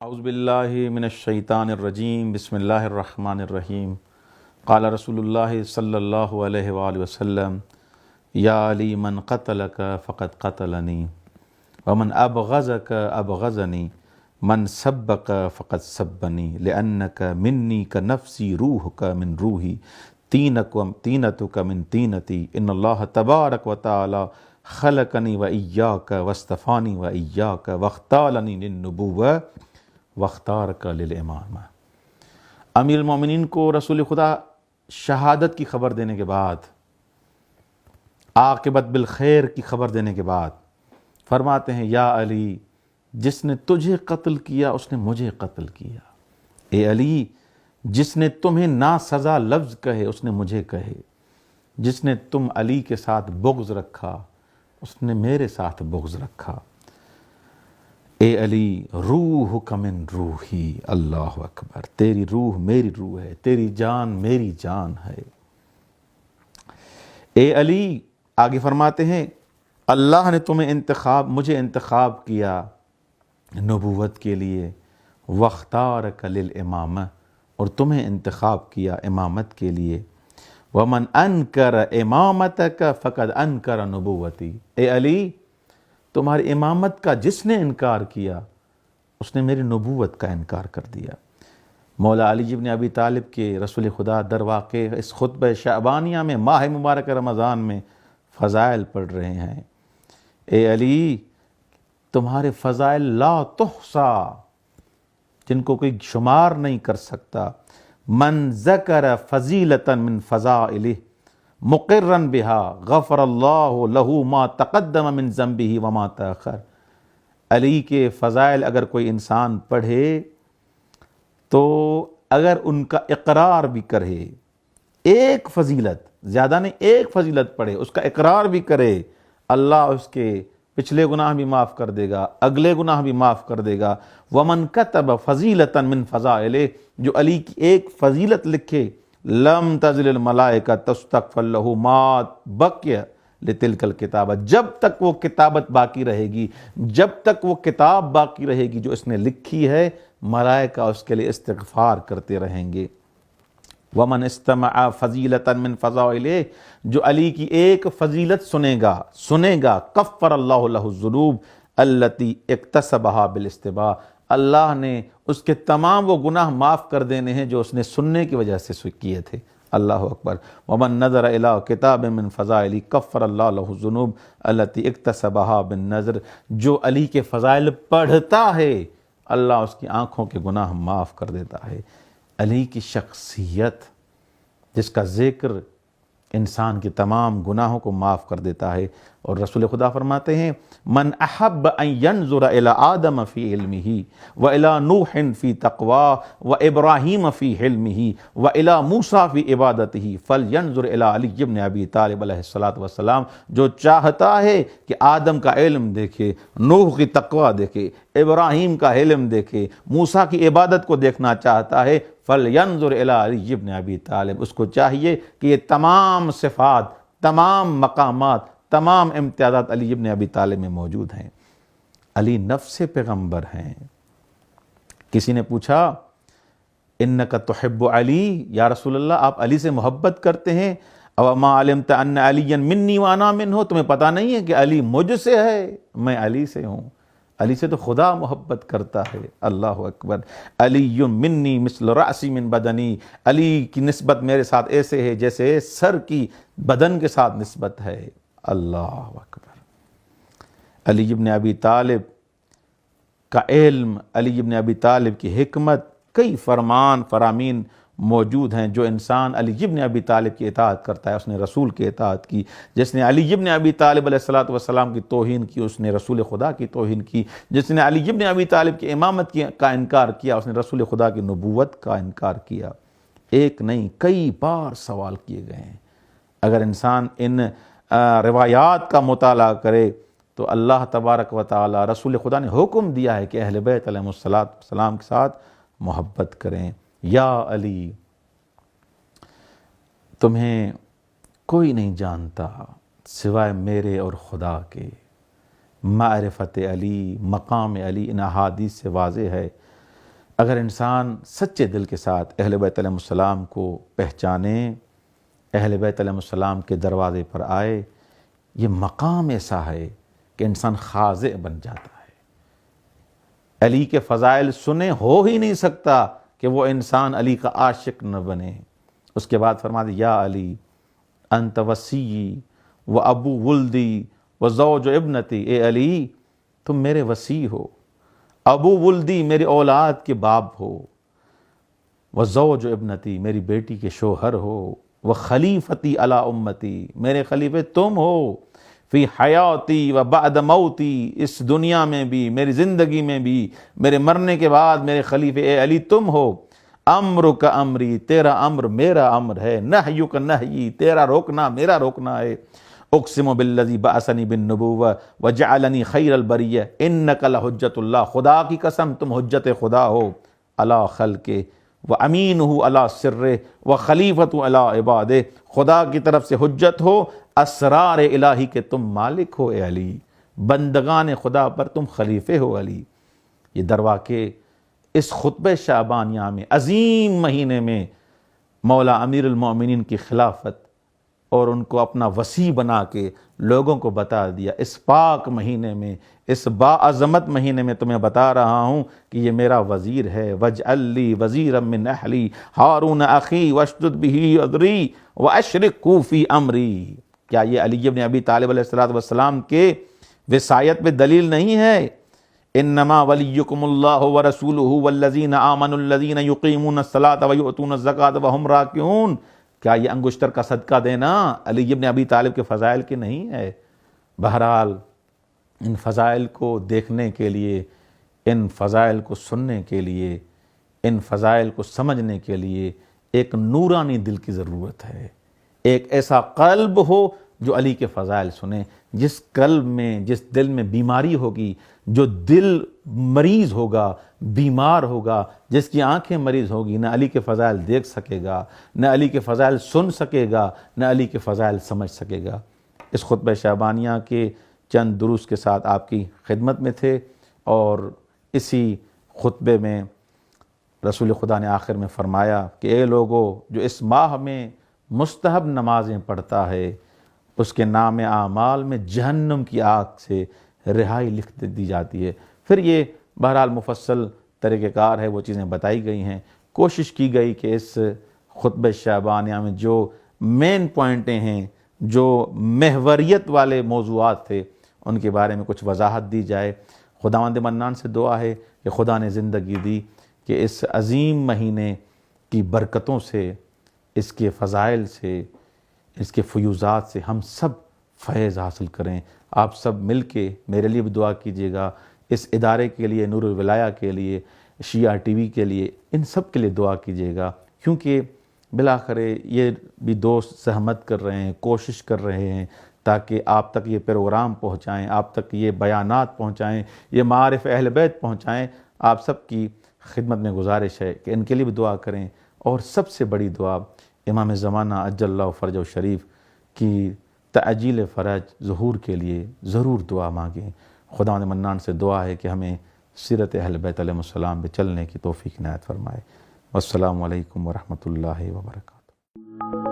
اعوذ باللہ من الشیطان الرجیم بسم اللہ الرحمن الرحیم قال رسول اللہ صلی اللہ علیہ وآلہ وسلم یا علی من قتلک فقد قتلنی ومن ابغضک ابغضنی من سبک فقد سبنی لأنک منی کنفسی روحک من روحی طینتک من طینتی ان اللہ تبارک و تعالی خلقنی و ایاک واصطفانی و ایاک واختارنی للنبوہ واختارک للامامہ۔ امیر المومنین کو رسول خدا شہادت کی خبر دینے کے بعد، عاقبت بالخیر کی خبر دینے کے بعد فرماتے ہیں یا علی، جس نے تجھے قتل کیا اس نے مجھے قتل کیا۔ اے علی، جس نے تمہیں ناسزا لفظ کہے اس نے مجھے کہے۔ جس نے تم علی کے ساتھ بغض رکھا اس نے میرے ساتھ بغض رکھا۔ اے علی، روحک من روحی، اللہ اکبر، تیری روح میری روح ہے، تیری جان میری جان ہے۔ اے علی، آگے فرماتے ہیں اللہ نے تمہیں مجھے انتخاب کیا نبوت کے لیے، واختارک للامامہ، اور تمہیں انتخاب کیا امامت کے لیے۔ ومن انکر امامتک فقد انکر نبوتی۔ اے علی، تمہاری امامت کا جس نے انکار کیا اس نے میری نبوت کا انکار کر دیا۔ مولا علی بن ابی طالب کے رسول خدا در واقع اس خطبہ شعبانیہ میں ماہ مبارک رمضان میں فضائل پڑھ رہے ہیں۔ اے علی، تمہارے فضائل لا تحصا، جن کو کوئی شمار نہیں کر سکتا۔ من ذکر فضیلتا من فضائلہ مقرا بها غفر اللہ لہ ما تقدم من ذنبہ وما تاخر۔ علی کے فضائل اگر کوئی انسان پڑھے تو اگر ان کا اقرار بھی کرے، ایک فضیلت، زیادہ نہیں، ایک فضیلت پڑھے، اس کا اقرار بھی کرے، اللہ اس کے پچھلے گناہ بھی معاف کر دے گا، اگلے گناہ بھی معاف کر دے گا۔ ومن کتب فضیلتا من فضائلہ، جو علی کی ایک فضیلت لکھے، لم تزل الملائکہ تستغفر لہ ما بقی لتلک الکتابہ، جب تک وہ کتابت باقی رہے گی، جب تک وہ کتاب باقی رہے گی جو اس نے لکھی ہے، ملائکہ اس کے لیے استغفار کرتے رہیں گے۔ ومن استمع فضیلتا من فضائلہ، جو علی کی ایک فضیلت سنے گا کفر اللہ لہ الذنوب التی اکتسبہا بالاستماع، اللہ نے اس کے تمام وہ گناہ معاف کر دینے ہیں جو اس نے سننے کی وجہ سے کیے تھے۔ اللہ اکبر۔ ومن نظر الی کتاب من فضائل کفر اللہ لہ الذنوب التی اکتسبہا بالنظر، جو علی کے فضائل پڑھتا ہے اللہ اس کی آنکھوں کے گناہ معاف کر دیتا ہے۔ علی کی شخصیت جس کا ذکر انسان کے تمام گناہوں کو معاف کر دیتا ہے، اور رسول خدا فرماتے ہیں من احب ان ینظر الی آدم فی علمہ و الی نوح فی تقویٰ و ابراہیم فی حلمہ و الی موسیٰ فی عبادتہ فلینظر الی علی بن ابی طالب علیہ السلام، جو چاہتا ہے کہ آدم کا علم دیکھے، نوح کی تقویٰ دیکھے، ابراہیم کا علم دیکھے، موسیٰ کی عبادت کو دیکھنا چاہتا ہے، فلینظر الی علی بن ابی طالب، اس کو چاہیے کہ یہ تمام صفات، تمام مقامات، تمام امتیازات علی بن ابی طالب میں موجود ہیں۔ علی نفس پیغمبر ہیں۔ کسی نے پوچھا انک تحب علی، یا رسول اللہ آپ علی سے محبت کرتے ہیں؟ او ما علمت ان علی منی وانا منہ، تمہیں پتہ نہیں ہے کہ علی مجھ سے ہے میں علی سے ہوں؟ علی سے تو خدا محبت کرتا ہے۔ اللہ اکبر۔ علی منی مثل رأسی من بدنی، علی کی نسبت میرے ساتھ ایسے ہے جیسے سر کی بدن کے ساتھ نسبت ہے۔ اللہ اکبر۔ علی بن ابی طالب کا علم، علی بن ابی طالب کی حکمت، کئی فرامین موجود ہیں۔ جو انسان علی بن ابی طالب کی اطاعت کرتا ہے اس نے رسول کی اطاعت کی، جس نے علی بن ابی طالب علیہ السلام کی توہین کی اس نے رسول خدا کی توہین کی، جس نے علی بن ابی طالب کی امامت کا انکار کیا اس نے رسول خدا کی نبوت کا انکار کیا۔ ایک نہیں، کئی بار سوال کیے گئے ہیں۔ اگر انسان ان روایات کا مطالعہ کرے تو اللہ تبارک و تعالی، رسول خدا نے حکم دیا ہے کہ اہل بیت علیہ السلام کے ساتھ محبت کریں۔ یا علی، تمہیں کوئی نہیں جانتا سوائے میرے اور خدا کے۔ معرفت علی، مقام علی ان احادیث سے واضح ہے۔ اگر انسان سچے دل کے ساتھ اہل بیت علیہ السلام کو پہچانے، اہل بیت علیہ السلام کے دروازے پر آئے، یہ مقام ایسا ہے کہ انسان خاضع بن جاتا ہے۔ علی کے فضائل سنے ہو ہی نہیں سکتا کہ وہ انسان علی کا عاشق نہ بنے۔ اس کے بعد فرما دیا یا علی انت وصی و ابو ولدی و زوج ابنتی، اے علی تم میرے وصی ہو، ابو ولدی میری اولاد کے باپ ہو، و زوج ابنتی میری بیٹی کے شوہر ہو، و خلیفتی علی امتی میرے خلیفے تم ہو، فی حیاتی و بعد موتی اس دنیا میں بھی، میری زندگی میں بھی، میرے مرنے کے بعد میرے خلیفے اے علی تم ہو، امرک امری تیرا امر میرا امر ہے، نہیک نہی تیرا روکنا میرا روکنا ہے، اقسم بالذی بعثنی بالنبوہ وجعلنی خیر البریہ انک لحجت اللہ، خدا کی قسم تم حجت خدا ہو علی خلقہ و امینہ علی سرہ و خلیفۃ علی عبادہ، خدا کی طرف سے حجت ہو، اسرار الہی کے تم مالک ہو اے علی، بندگان خدا پر تم خلیفے ہو علی۔ یہ در واقع اس خطبہ شعبانیہ میں، عظیم مہینے میں، مولا امیر المومنین کی خلافت اور ان کو اپنا وصی بنا کے لوگوں کو بتا دیا، اس پاک مہینے میں، اس باعظمت مہینے میں تمہیں بتا رہا ہوں کہ یہ میرا وزیر ہے، وَاجْعَلْ لِي وَزِيرًا مِّنْ أَهْلِي هَارُونَ أَخِي وَاشْدُدْ بِهِ أَذْرِي وَأَشْرِكْهُ فِي أَمْرِي۔ کیا یہ علی بن ابی طالب علیہ السلام کے وصایت پہ دلیل نہیں ہے؟ انما ولیکم اللہ ورسولہ والذین آمنوا الذین یقیمون الصلاۃ ویؤتون الزکاۃ وہم راکعون۔ کیا یہ انگشتر کا صدقہ دینا علی بن ابی طالب کے فضائل کے نہیں ہے؟ بہرحال ان فضائل کو دیکھنے کے لیے، ان فضائل کو سننے کے لیے، ان فضائل کو سمجھنے کے لیے ایک نورانی دل کی ضرورت ہے، ایک ایسا قلب ہو جو علی کے فضائل سنے۔ جس قلب میں، جس دل میں بیماری ہوگی، جو دل مریض ہوگا، بیمار ہوگا، جس کی آنکھیں مریض ہوگی، نہ علی کے فضائل دیکھ سکے گا، نہ علی کے فضائل سن سکے گا، نہ علی کے فضائل سمجھ سکے گا۔ اس خطبہ شعبانیہ کے چند دروس کے ساتھ آپ کی خدمت میں تھے، اور اسی خطبے میں رسول خدا نے آخر میں فرمایا کہ اے لوگو، جو اس ماہ میں مستحب نمازیں پڑھتا ہے اس کے نام اعمال میں جہنم کی آگ سے رہائی لکھ دی جاتی ہے۔ پھر یہ بہرحال مفصل طریقہ کار ہے، وہ چیزیں بتائی گئی ہیں۔ کوشش کی گئی کہ اس خطبہ شعبانیہ میں جو مین پوائنٹیں ہیں، جو محوریت والے موضوعات تھے، ان کے بارے میں کچھ وضاحت دی جائے۔ خداوند منان سے دعا ہے کہ خدا نے زندگی دی کہ اس عظیم مہینے کی برکتوں سے، اس کے فضائل سے، اس کے فیوزات سے ہم سب فیض حاصل کریں۔ آپ سب مل کے میرے لیے بھی دعا کیجیے گا، اس ادارے کے لیے، نور الولایہ کے لیے، شیعہ ٹی وی کے لیے، ان سب کے لیے دعا کیجیے گا، کیونکہ بالآخر یہ بھی دوست زحمت کر رہے ہیں، کوشش کر رہے ہیں تاکہ آپ تک یہ پروگرام پہنچائیں، آپ تک یہ بیانات پہنچائیں، یہ معارف اہل بیت پہنچائیں۔ آپ سب کی خدمت میں گزارش ہے کہ ان کے لیے بھی دعا کریں، اور سب سے بڑی دعا امام زمانہ عجل اللہ فرجہ شریف کی تعجیل فرج ظہور کے لیے ضرور دعا مانگیں۔ خداوند منان سے دعا ہے کہ ہمیں سیرت اہل بیت علیہ السلام پہ چلنے کی توفیق عنایت فرمائے۔ والسلام علیکم ورحمۃ اللہ وبرکاتہ۔